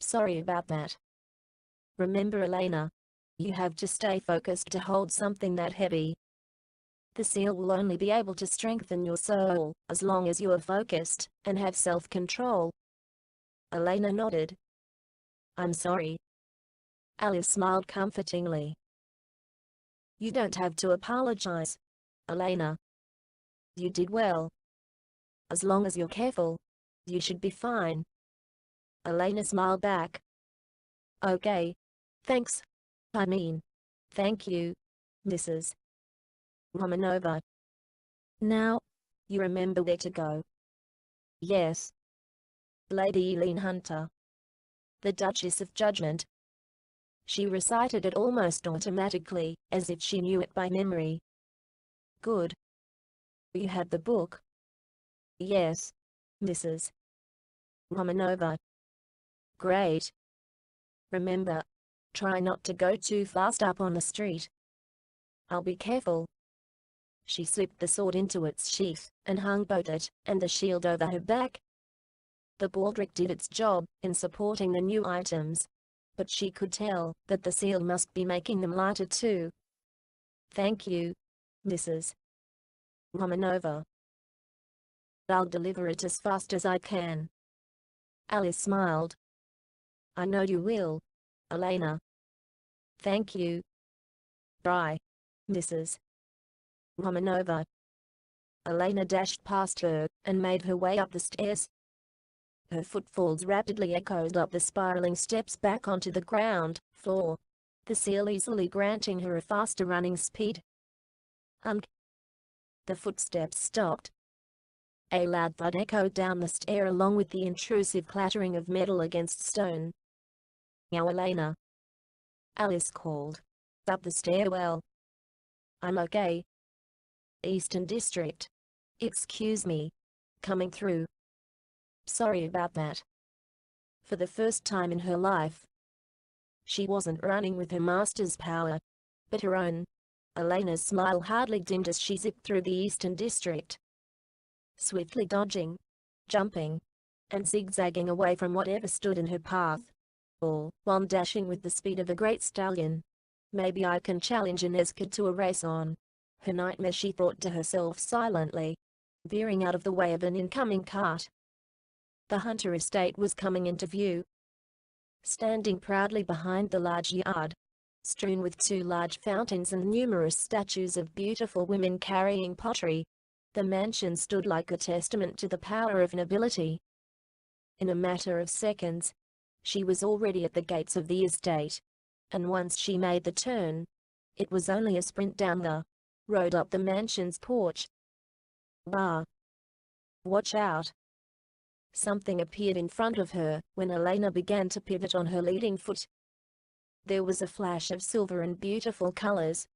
Sorry about that. Remember, Elena, you have to stay focused to hold something that heavy. The seal will only be able to strengthen your soul as long as you are focused and have self-control. Elena nodded. I'm sorry. Alice smiled comfortingly. You don't have to apologize, Elena. You did well. As long as you're careful, you should be fine. Elena smiled back. Okay. Thanks. Thank you, Mrs. Romanova. Now, you remember where to go. Yes. Lady Elena Hunter. The Duchess of Judgment. She recited it almost automatically, as if she knew it by memory. Good. You had the book? Yes, Mrs. Romanova. Great. Remember, try not to go too fast up on the street. I'll be careful. She slipped the sword into its sheath and hung both it and the shield over her back. The baldric did its job in supporting the new items, but she could tell that the seal must be making them lighter too. Thank you, Mrs. Romanova. I'll deliver it as fast as I can. Alice smiled. I know you will, Elena. Thank you. Bye, Mrs. Romanova. Elena dashed past her and made her way up the stairs. Her footfalls rapidly echoed up the spiraling steps back onto the ground floor, the seal easily granting her a faster running speed. The footsteps stopped. A loud thud echoed down the stair along with the intrusive clattering of metal against stone. Now, Elena, Alice called. Up the stairwell. I'm okay. Eastern District. Excuse me. Coming through. Sorry about that. For the first time in her life, she wasn't running with her master's power, but her own. Elena's smile hardly dimmed as she zipped through the Eastern District, swiftly dodging, jumping, and zigzagging away from whatever stood in her path, all while dashing with the speed of a great stallion. Maybe I can challenge an Escad to a race on her nightmare, she thought to herself silently, veering out of the way of an incoming cart. The Hunter estate was coming into view. Standing proudly behind the large yard, strewn with two large fountains and numerous statues of beautiful women carrying pottery, the mansion stood like a testament to the power of nobility. In a matter of seconds, she was already at the gates of the estate, and once she made the turn, it was only a sprint down the road up the mansion's porch. Bah! Watch out! Something appeared in front of her when Elena began to pivot on her leading foot. There was a flash of silver and beautiful colors,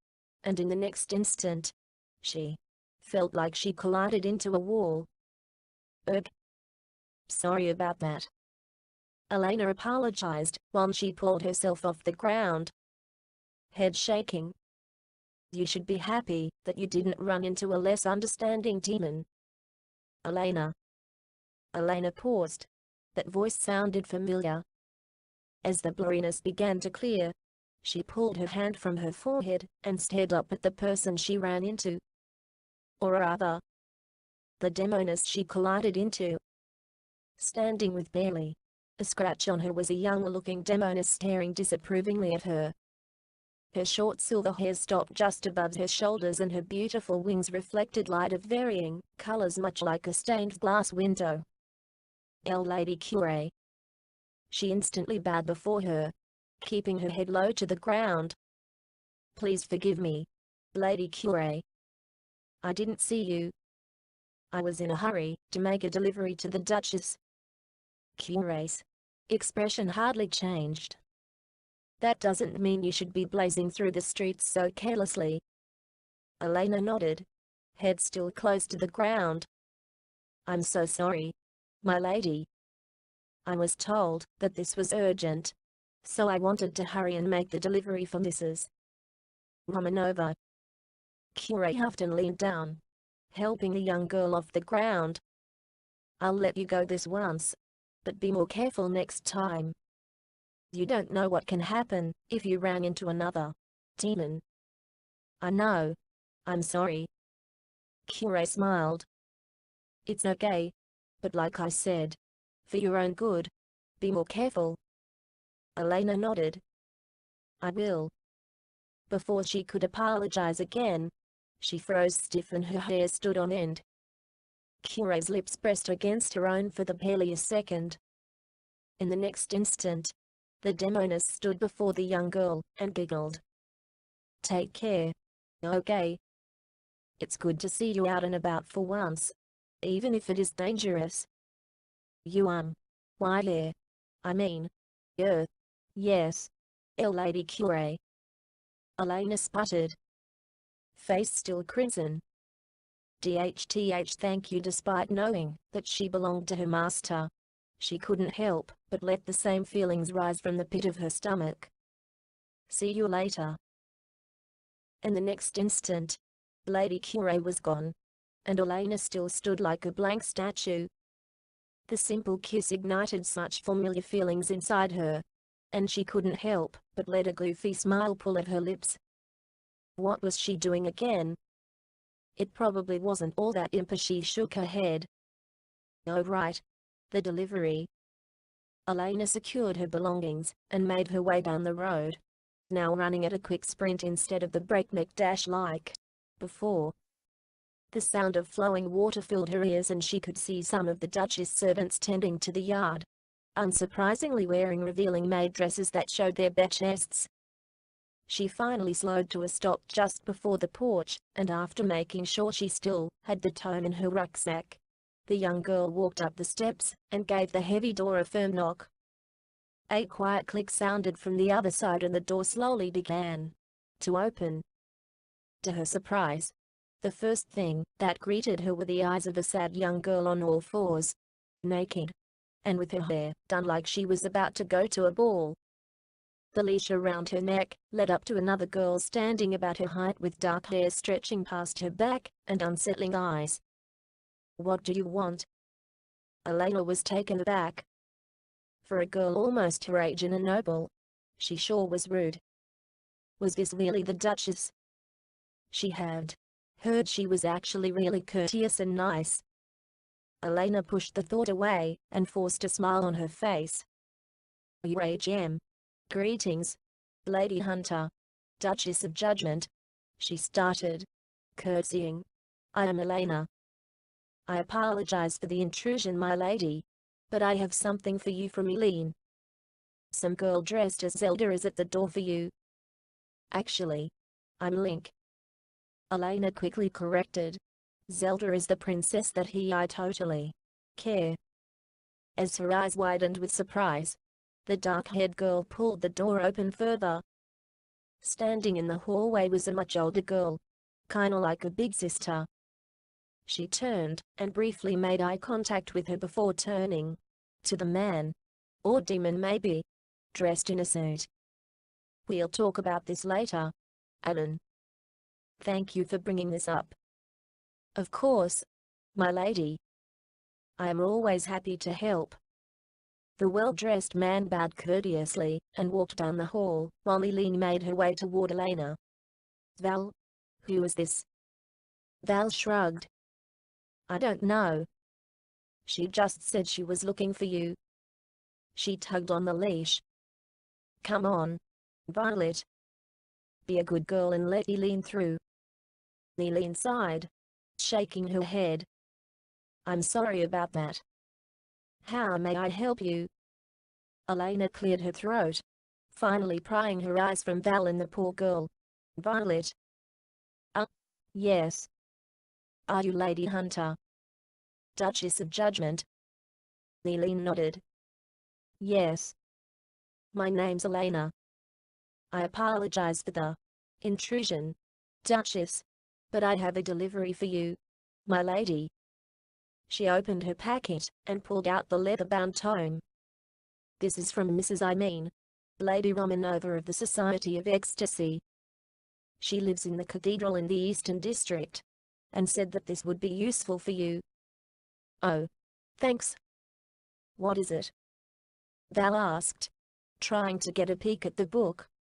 and in the next instant, she felt like she collided into a wall. Ugh. Sorry about that. Elena apologized while she pulled herself off the ground, head shaking. You should be happy that you didn't run into a less understanding demon. Elena. Elena paused. That voice sounded familiar. As the blurriness began to clear, she pulled her hand from her forehead and stared up at the person she ran into. Or rather, the demoness she collided into. Standing with barely a scratch on her was a young-looking demoness staring disapprovingly at her. Her short silver hair stopped just above her shoulders and her beautiful wings reflected light of varying colors much like a stained glass window. Lady Cure. She instantly bowed before her, keeping her head low to the ground. Please forgive me, Lady Cure. I didn't see you. I was in a hurry to make a delivery to the Duchess. Cure's expression hardly changed. That doesn't mean you should be blazing through the streets so carelessly. Elena nodded, head still close to the ground. I'm so sorry, my lady. I was told that this was urgent, so I wanted to hurry and make the delivery for Mrs. Romanova. Cure huffed and leaned down, helping the young girl off the ground. I'll let you go this once, but be more careful next time. You don't know what can happen if you ran into another demon. I know. I'm sorry. Curé smiled. It's okay. But like I said, for your own good, be more careful. Elena nodded. I will. Before she could apologize again, she froze stiff and her hair stood on end. Curé's lips pressed against her own for barely a second. In the next instant, the demoness stood before the young girl and giggled. Take care. Okay. It's good to see you out and about for once, even if it is dangerous. You why there? I mean, yes, Lady Curé. Elena sputtered, face still crimson. Thank you. Despite knowing that she belonged to her master, she couldn't help but let the same feelings rise from the pit of her stomach. See you later. And the next instant, Lady Curé was gone, and Elena still stood like a blank statue. The simple kiss ignited such familiar feelings inside her, and she couldn't help but let a goofy smile pull at her lips. What was she doing again? It probably wasn't all that impish. She shook her head. Oh right. The delivery. Elena secured her belongings and made her way down the road, now running at a quick sprint instead of the breakneck dash like before. The sound of flowing water filled her ears and she could see some of the Duchess servants tending to the yard, unsurprisingly wearing revealing maid dresses that showed their bare chests. She finally slowed to a stop just before the porch, and after making sure she still had the tome in her rucksack, the young girl walked up the steps and gave the heavy door a firm knock. A quiet click sounded from the other side and the door slowly began to open. To her surprise, the first thing that greeted her were the eyes of a sad young girl on all fours, naked, and with her hair done like she was about to go to a ball. The leash around her neck led up to another girl standing about her height with dark hair stretching past her back and unsettling eyes. What do you want? Elena was taken aback. For a girl almost her age and a noble, she sure was rude. Was this really the Duchess? She had heard she was actually really courteous and nice. Elena pushed the thought away and forced a smile on her face. Your age am. Greetings, Lady Hunter, Duchess of Judgment, she started, curtsying. I am Elena. I apologize for the intrusion, my lady, but I have something for you from Elena. Some girl dressed as Zelda is at the door for you. Actually, I'm Link. Elena quickly corrected. Zelda is the princess that I totally care. As her eyes widened with surprise, the dark-haired girl pulled the door open further. Standing in the hallway was a much older girl, kinda like a big sister. She turned and briefly made eye contact with her before turning to the man, or demon maybe, dressed in a suit. We'll talk about this later, Alan. Thank you for bringing this up. Of course, my lady. I am always happy to help. The well-dressed man bowed courteously and walked down the hall, while Elena made her way toward Elena. Val? Who is this? Val shrugged. I don't know. She just said she was looking for you. She tugged on the leash. Come on, Violet. Be a good girl and let Elena through. Elena sighed, shaking her head. I'm sorry about that. How may I help you? Elena cleared her throat, finally prying her eyes from Val and the poor girl. Violet. Yes. Are you Lady Hunter? Duchess of Judgment? Elena nodded. Yes. My name's Elena. I apologize for the intrusion, Duchess, but I have a delivery for you, my lady. She opened her packet and pulled out the leather-bound tome. This is from Lady Romanova of the Society of Ecstasy. She lives in the cathedral in the Eastern District, and said that this would be useful for you. Oh, thanks. What is it? Val asked, trying to get a peek at the book.